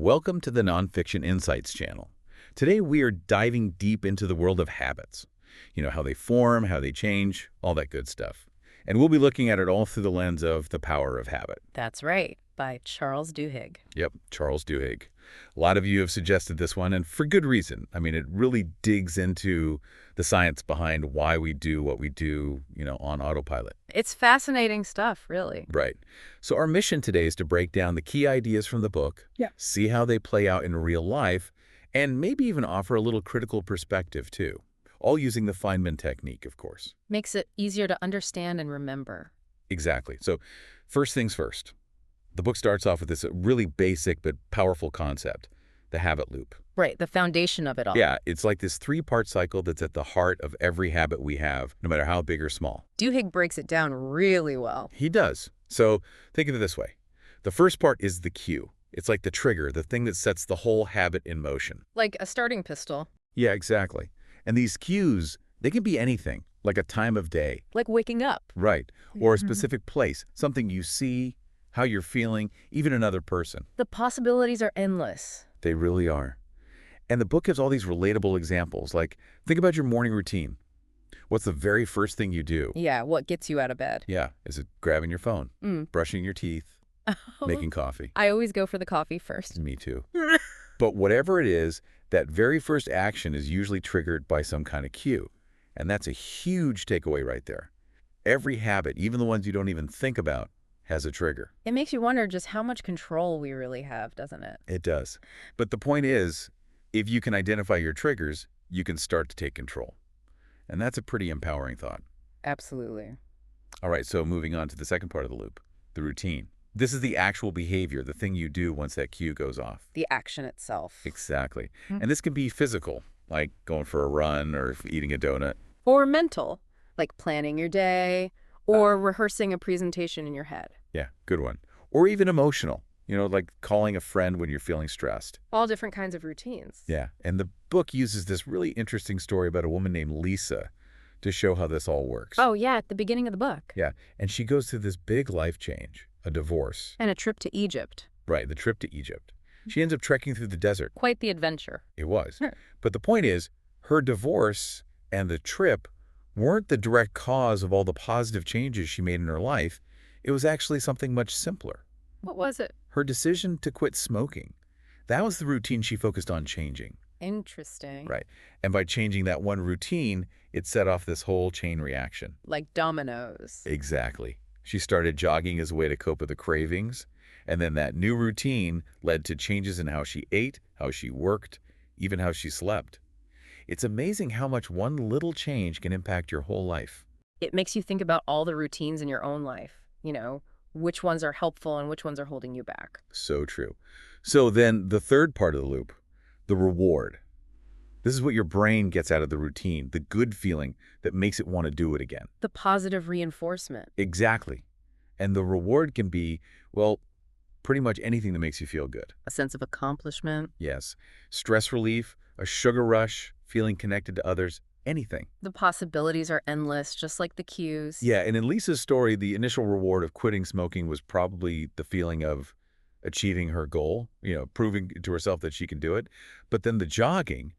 Welcome to the Nonfiction Insights channel. Today we are diving deep into the world of habits. How they form, how they change, all that good stuff. And we'll be looking at it all through the lens of The Power of Habit. That's right, by Charles Duhigg. Yep, Charles Duhigg. A lot of you have suggested this one, and for good reason. It really digs into the science behind why we do what we do, on autopilot. It's fascinating stuff, really. Right. So our mission today is to break down the key ideas from the book, see how they play out in real life, and maybe even offer a little critical perspective, too. All using the Feynman technique, of course. Makes it easier to understand and remember. Exactly. So first things first. The book starts off with this really basic but powerful concept, the habit loop. Right, the foundation of it all. Yeah, it's like this three-part cycle that's at the heart of every habit we have, no matter how big or small. Duhigg breaks it down really well. He does. So think of it this way. The first part is the cue. It's like the trigger, the thing that sets the whole habit in motion. Like a starting pistol. Yeah, exactly. And these cues, they can be anything, like a time of day. Like waking up. Right. Or a specific place, something you see, how you're feeling, even another person. The possibilities are endless. They really are. And the book gives all these relatable examples, like think about your morning routine. What's the very first thing you do? Yeah, what gets you out of bed? Yeah, is it grabbing your phone, brushing your teeth, making coffee? I always go for the coffee first. Me too. But whatever it is, that very first action is usually triggered by some kind of cue. And that's a huge takeaway right there. Every habit, even the ones you don't even think about, has a trigger. It makes you wonder just how much control we really have, doesn't it? It does. But the point is, if you can identify your triggers, you can start to take control. And that's a pretty empowering thought. Absolutely. All right, so moving on to the second part of the loop, the routine. This is the actual behavior, the thing you do once that cue goes off. The action itself. Exactly. And this can be physical, like going for a run or eating a donut. Or mental, like planning your day or rehearsing a presentation in your head. Yeah, good one. Or even emotional, like calling a friend when you're feeling stressed. All different kinds of routines. Yeah, and the book uses this really interesting story about a woman named Lisa to show how this all works. Oh, yeah, at the beginning of the book. Yeah, and she goes through this big life change, a divorce. And a trip to Egypt. Right, the trip to Egypt. She ends up trekking through the desert. Quite the adventure. It was. But the point is, her divorce and the trip weren't the direct cause of all the positive changes she made in her life. It was actually something much simpler. What was it? Her decision to quit smoking. That was the routine she focused on changing. Interesting. Right. And by changing that one routine, it set off this whole chain reaction. Like dominoes. Exactly. She started jogging as a way to cope with the cravings. And then that new routine led to changes in how she ate, how she worked, even how she slept. It's amazing how much one little change can impact your whole life. It makes you think about all the routines in your own life. Which ones are helpful and which ones are holding you back. So true. So then the third part of the loop, the reward. This is what your brain gets out of the routine, the good feeling that makes it want to do it again. The positive reinforcement. Exactly. And the reward can be, well, pretty much anything that makes you feel good. A sense of accomplishment. Yes. Stress relief, a sugar rush, feeling connected to others, anything. The possibilities are endless, just like the cues. Yeah, and in Lisa's story, the initial reward of quitting smoking was probably the feeling of achieving her goal, proving to herself that she can do it. But then the jogging,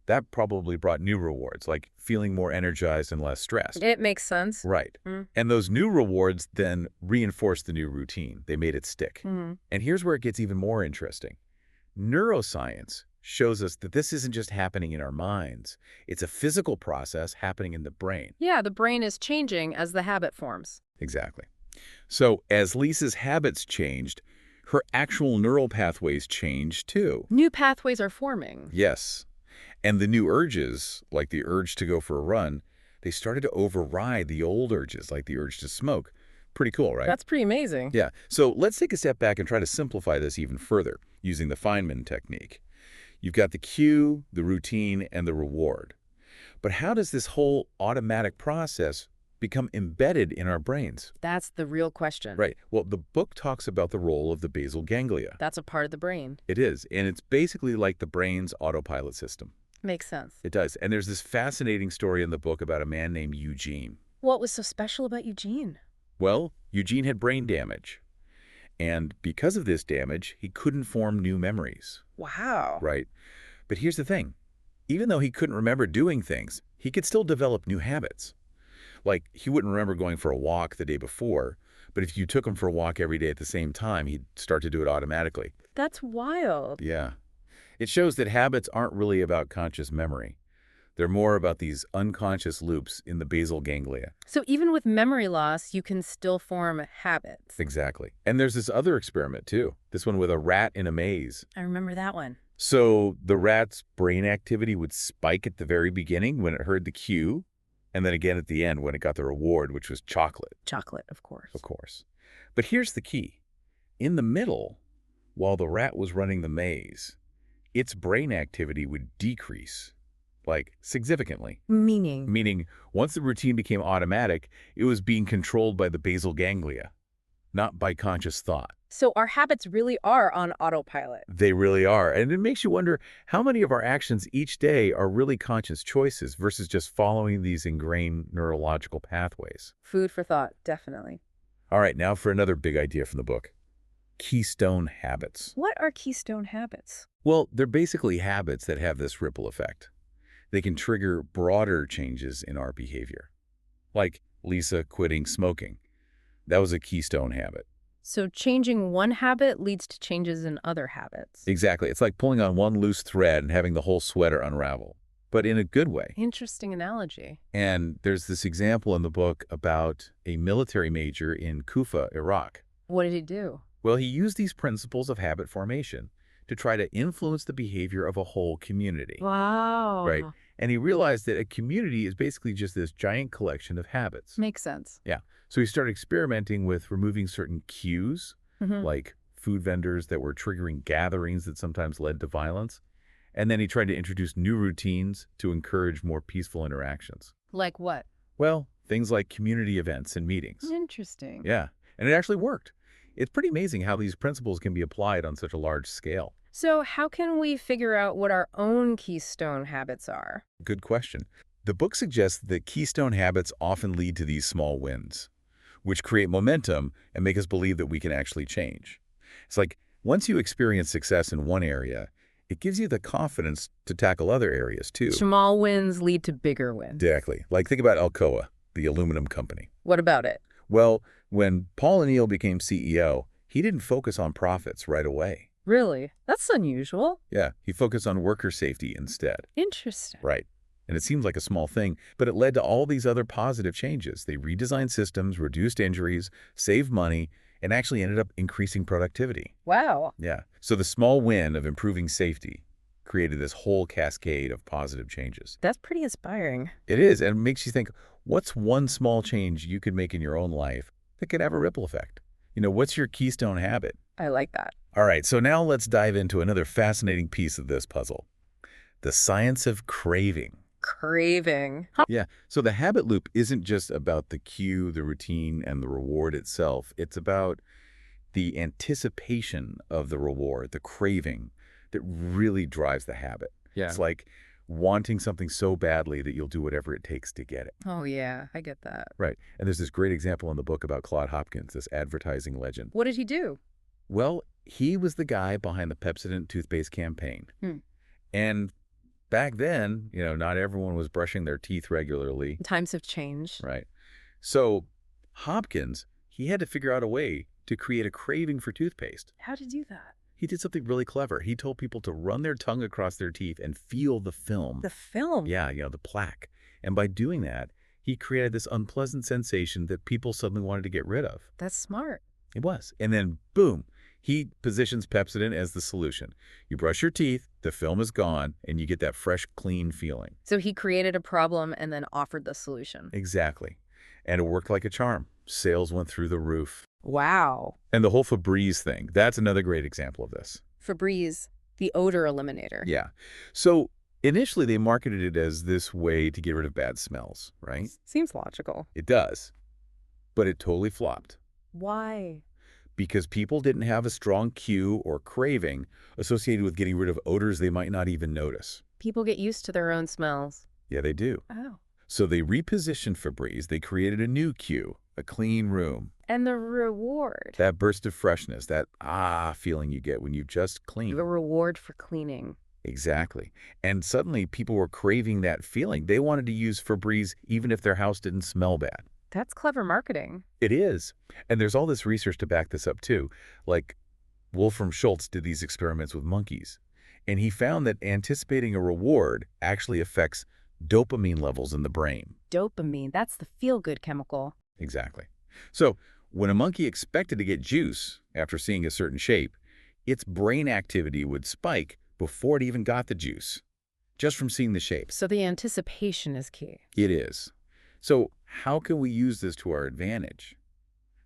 that probably brought new rewards, like feeling more energized and less stressed. It makes sense. Right. And those new rewards then reinforced the new routine. They made it stick. And here's where it gets even more interesting. Neuroscience shows us that this isn't just happening in our minds. It's a physical process happening in the brain. Yeah, the brain is changing as the habit forms. Exactly. So as Lisa's habits changed, her actual neural pathways changed too. New pathways are forming. Yes. And the new urges, like the urge to go for a run, they started to override the old urges, like the urge to smoke. Pretty cool, right? That's pretty amazing. Yeah. So let's take a step back and try to simplify this even further using the Feynman technique. You've got the cue, the routine, and the reward. But how does this whole automatic process become embedded in our brains? That's the real question. Right. Well, the book talks about the role of the basal ganglia. That's a part of the brain. It is. And it's basically like the brain's autopilot system. Makes sense. It does. And there's this fascinating story in the book about a man named Eugene. What was so special about Eugene? Well, Eugene had brain damage. And because of this damage, he couldn't form new memories, Wow. right? But here's the thing. Even though he couldn't remember doing things, he could still develop new habits. Like, he wouldn't remember going for a walk the day before, but if you took him for a walk every day at the same time, he'd start to do it automatically. That's wild. Yeah. It shows that habits aren't really about conscious memory. They're more about these unconscious loops in the basal ganglia. So even with memory loss, you can still form habits. Exactly. And there's this other experiment, too. This one with a rat in a maze. I remember that one. So the rat's brain activity would spike at the very beginning when it heard the cue, and then again at the end when it got the reward, which was chocolate, Chocolate, of course. of course. But here's the key. In the middle, while the rat was running the maze, its brain activity would decrease, like significantly. Meaning? Meaning, once the routine became automatic, it was being controlled by the basal ganglia, not by conscious thought. So our habits really are on autopilot. They really are. And it makes you wonder how many of our actions each day are really conscious choices versus just following these ingrained neurological pathways. Food for thought, definitely. All right, now for another big idea from the book. Keystone habits. What are keystone habits? Well, they're basically habits that have this ripple effect. They can trigger broader changes in our behavior. Like Lisa quitting smoking. That was a keystone habit. So changing one habit leads to changes in other habits. Exactly. It's like pulling on one loose thread and having the whole sweater unravel, but in a good way. Interesting analogy. And there's this example in the book about a military major in Kufa, Iraq. What did he do? Well, he used these principles of habit formation to try to influence the behavior of a whole community. Wow. Right. And he realized that a community is basically just this giant collection of habits. Makes sense. Yeah. So he started experimenting with removing certain cues, like food vendors that were triggering gatherings that sometimes led to violence. And then he tried to introduce new routines to encourage more peaceful interactions. Like what? Well, things like community events and meetings. Interesting. Yeah. And it actually worked. It's pretty amazing how these principles can be applied on such a large scale. So how can we figure out what our own keystone habits are? Good question. The book suggests that keystone habits often lead to these small wins, which create momentum and make us believe that we can actually change. It's like once you experience success in one area, it gives you the confidence to tackle other areas too. Small wins lead to bigger wins. Exactly. Like think about Alcoa, the aluminum company. What about it? Well, when Paul O'Neill became CEO, he didn't focus on profits right away. Really? That's unusual. Yeah, he focused on worker safety instead. Interesting. Right. And it seems like a small thing, but it led to all these other positive changes. They redesigned systems, reduced injuries, saved money, and actually ended up increasing productivity. Wow. Yeah. So the small win of improving safety created this whole cascade of positive changes. That's pretty inspiring. It is, and it makes you think, what's one small change you could make in your own life that could have a ripple effect? You know, what's your keystone habit? I like that. All right, so now let's dive into another fascinating piece of this puzzle. The science of craving. Craving. Yeah, so the habit loop isn't just about the cue, the routine, and the reward itself. It's about the anticipation of the reward, the craving that really drives the habit. Yeah. It's like wanting something so badly that you'll do whatever it takes to get it. Oh, yeah, I get that. Right. And there's this great example in the book about Claude Hopkins, this advertising legend. What did he do? Well, he was the guy behind the Pepsodent toothpaste campaign. Hmm. And back then, you know, not everyone was brushing their teeth regularly. Times have changed. Right. So Hopkins, he had to figure out a way to create a craving for toothpaste. How to do that? He did something really clever. He told people to run their tongue across their teeth and feel the film. The film? Yeah, the plaque. And by doing that, he created this unpleasant sensation that people suddenly wanted to get rid of. That's smart. It was. And then, boom, he positions Pepsodent as the solution. You brush your teeth, the film is gone, and you get that fresh, clean feeling. So he created a problem and then offered the solution. Exactly. And it worked like a charm. Sales went through the roof. Wow. And the whole Febreze thing, that's another great example of this. Febreze, the odor eliminator. Yeah. So initially they marketed it as this way to get rid of bad smells, right? Seems logical. It does. But it totally flopped. Why? Because people didn't have a strong cue or craving associated with getting rid of odors they might not even notice. People get used to their own smells. Yeah, they do. Oh. So they repositioned Febreze. They created a new cue, a clean room. And the reward. That burst of freshness, that feeling you get when you just clean. The reward for cleaning. Exactly. And suddenly people were craving that feeling. They wanted to use Febreze even if their house didn't smell bad. That's clever marketing. It is. And there's all this research to back this up too. Like Wolfram Schultz did these experiments with monkeys. And he found that anticipating a reward actually affects dopamine levels in the brain. Dopamine, that's the feel-good chemical. Exactly. So when a monkey expected to get juice after seeing a certain shape, its brain activity would spike before it even got the juice, just from seeing the shape. So the anticipation is key. It is. So how can we use this to our advantage?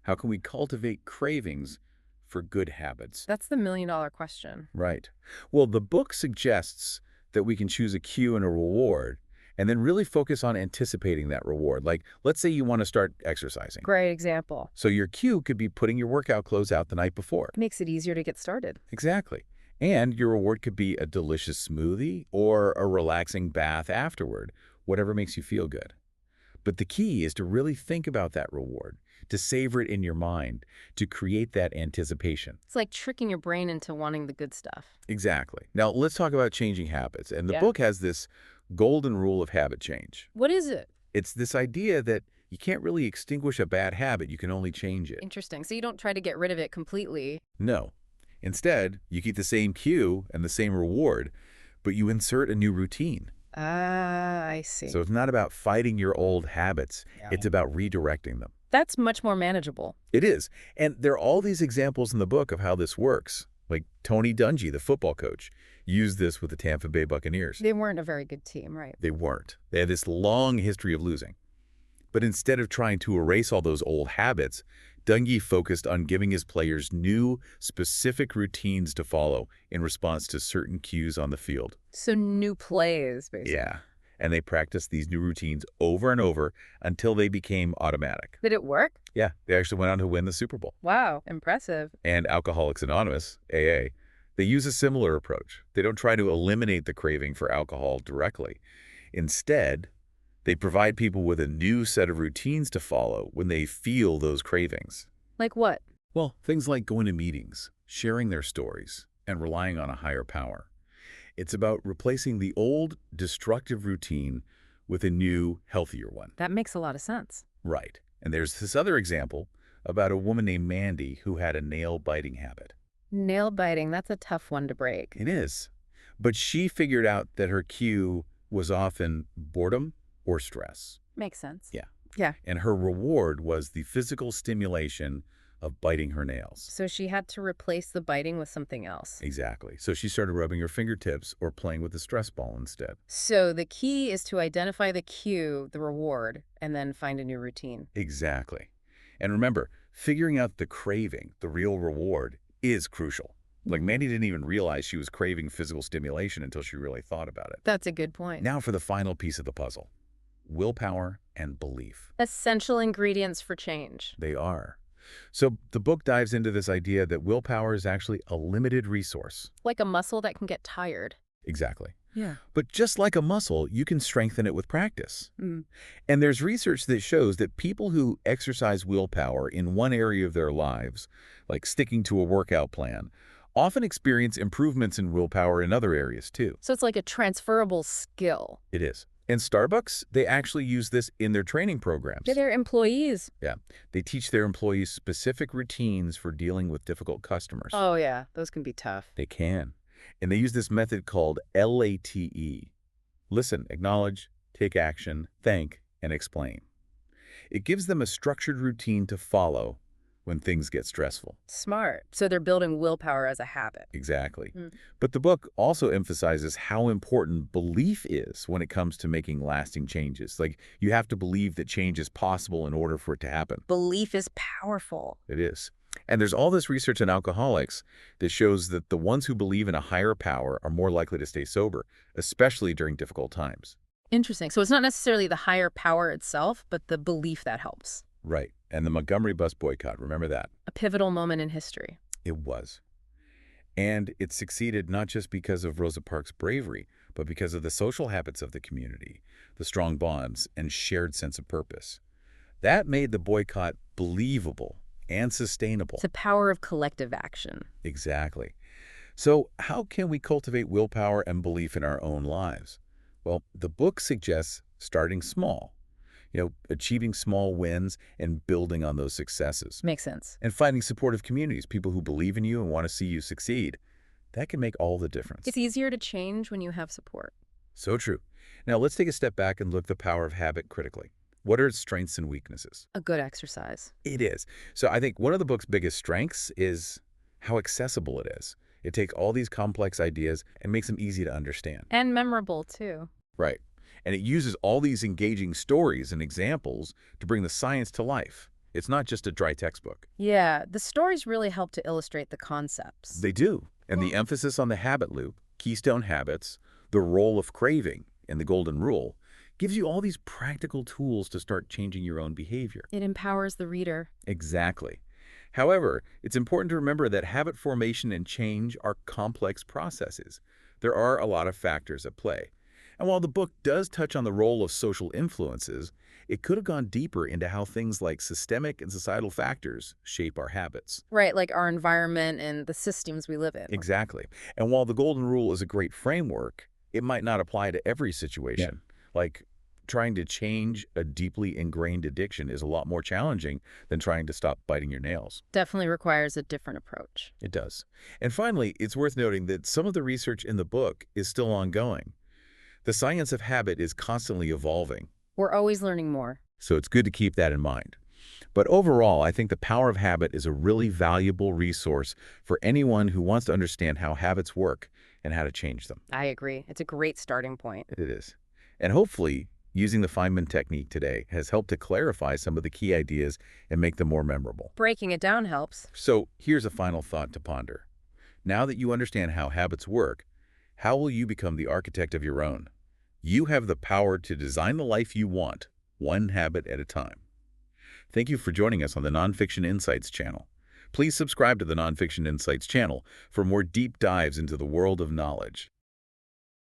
How can we cultivate cravings for good habits? That's the million-dollar question. Right. Well, the book suggests that we can choose a cue and a reward and then really focus on anticipating that reward. Like, let's say you want to start exercising. Great example. So your cue could be putting your workout clothes out the night before. Makes it easier to get started. Exactly. And your reward could be a delicious smoothie or a relaxing bath afterward, whatever makes you feel good. But the key is to really think about that reward, to savor it in your mind, to create that anticipation. It's like tricking your brain into wanting the good stuff. Exactly. Now, let's talk about changing habits. And the Yeah. book has this golden rule of habit change. What is it? It's this idea that you can't really extinguish a bad habit, you can only change it. Interesting. So you don't try to get rid of it completely. No. Instead, you keep the same cue and the same reward, but you insert a new routine. Ah, I see. So it's not about fighting your old habits, Yeah. it's about redirecting them. That's much more manageable. It is. And there are all these examples in the book of how this works. Like Tony Dungy, the football coach, used this with the Tampa Bay Buccaneers. They weren't a very good team, right? They weren't. They had this long history of losing. But instead of trying to erase all those old habits, Dungy focused on giving his players new, specific routines to follow in response to certain cues on the field. So new plays, basically. Yeah. And they practiced these new routines over and over until they became automatic. Did it work? Yeah, they actually went on to win the Super Bowl. Wow, impressive. And Alcoholics Anonymous, AA, they use a similar approach. They don't try to eliminate the craving for alcohol directly. Instead, they provide people with a new set of routines to follow when they feel those cravings. Like what? Well, things like going to meetings, sharing their stories, and relying on a higher power. It's about replacing the old, destructive routine with a new, healthier one. That makes a lot of sense. Right. And there's this other example about a woman named Mandy who had a nail-biting habit. Nail biting, that's a tough one to break. It is. But she figured out that her cue was often boredom or stress. Makes sense. Yeah. Yeah. And her reward was the physical stimulation of biting her nails. So she had to replace the biting with something else. Exactly. So she started rubbing her fingertips or playing with the stress ball instead. So the key is to identify the cue, the reward, and then find a new routine. Exactly. And remember, figuring out the craving, the real reward, is crucial. Like Mandy didn't even realize she was craving physical stimulation until she really thought about it. That's a good point. Now for the final piece of the puzzle. Willpower and belief. Essential ingredients for change. They are. So the book dives into this idea that willpower is actually a limited resource. Like a muscle that can get tired. Exactly. Yeah. But just like a muscle, you can strengthen it with practice. Mm. And there's research that shows that people who exercise willpower in one area of their lives, like sticking to a workout plan, often experience improvements in willpower in other areas too. So it's like a transferable skill. It is. And Starbucks, they actually use this in their training programs. To their employees. Yeah. They teach their employees specific routines for dealing with difficult customers. Oh, yeah. Those can be tough. They can. And they use this method called LATE. Listen, acknowledge, take action, thank, and explain. It gives them a structured routine to follow when things get stressful. Smart. So they're building willpower as a habit. Exactly. Mm. But the book also emphasizes how important belief is when it comes to making lasting changes. Like, you have to believe that change is possible in order for it to happen. Belief is powerful. It is. And there's all this research on alcoholics that shows that the ones who believe in a higher power are more likely to stay sober, especially during difficult times. Interesting. So it's not necessarily the higher power itself, but the belief that helps. Right. And the Montgomery bus boycott, remember that? A pivotal moment in history. It was. And it succeeded not just because of Rosa Parks' bravery, but because of the social habits of the community, the strong bonds, and shared sense of purpose. That made the boycott believable and It's sustainable. the power of collective action. Exactly. So how can we cultivate willpower and belief in our own lives? Well, the book suggests starting small, achieving small wins and building on those successes. Makes sense. And finding supportive communities, people who believe in you and want to see you succeed. That can make all the difference. It's easier to change when you have support. So true. Now let's take a step back and look at the power of habit critically. What are its strengths and weaknesses? A good exercise. It is. So I think one of the book's biggest strengths is how accessible it is. It takes all these complex ideas and makes them easy to understand. And memorable, too. Right. And it uses all these engaging stories and examples to bring the science to life. It's not just a dry textbook. Yeah, the stories really help to illustrate the concepts. They do. And the emphasis on the habit loop, Keystone Habits, the role of craving, and the golden rule gives you all these practical tools to start changing your own behavior. It empowers the reader. Exactly. However, it's important to remember that habit formation and change are complex processes. There are a lot of factors at play. And while the book does touch on the role of social influences, it could have gone deeper into how things like systemic and societal factors shape our habits. Right, like our environment and the systems we live in. Exactly. And while the golden rule is a great framework, it might not apply to every situation. Like trying to change a deeply ingrained addiction is a lot more challenging than trying to stop biting your nails. Definitely requires a different approach. It does. And finally, it's worth noting that some of the research in the book is still ongoing. The science of habit is constantly evolving, We're always learning more. so it's good to keep that in mind. But overall, I think the power of habit is a really valuable resource for anyone who wants to understand how habits work and how to change them. I agree. It's a great starting point. It is. And hopefully, using the Feynman technique today has helped to clarify some of the key ideas and make them more memorable. Breaking it down helps. So here's a final thought to ponder. Now that you understand how habits work, how will you become the architect of your own? You have the power to design the life you want, one habit at a time. Thank you for joining us on the Nonfiction Insights channel. Please subscribe to the Nonfiction Insights channel for more deep dives into the world of knowledge.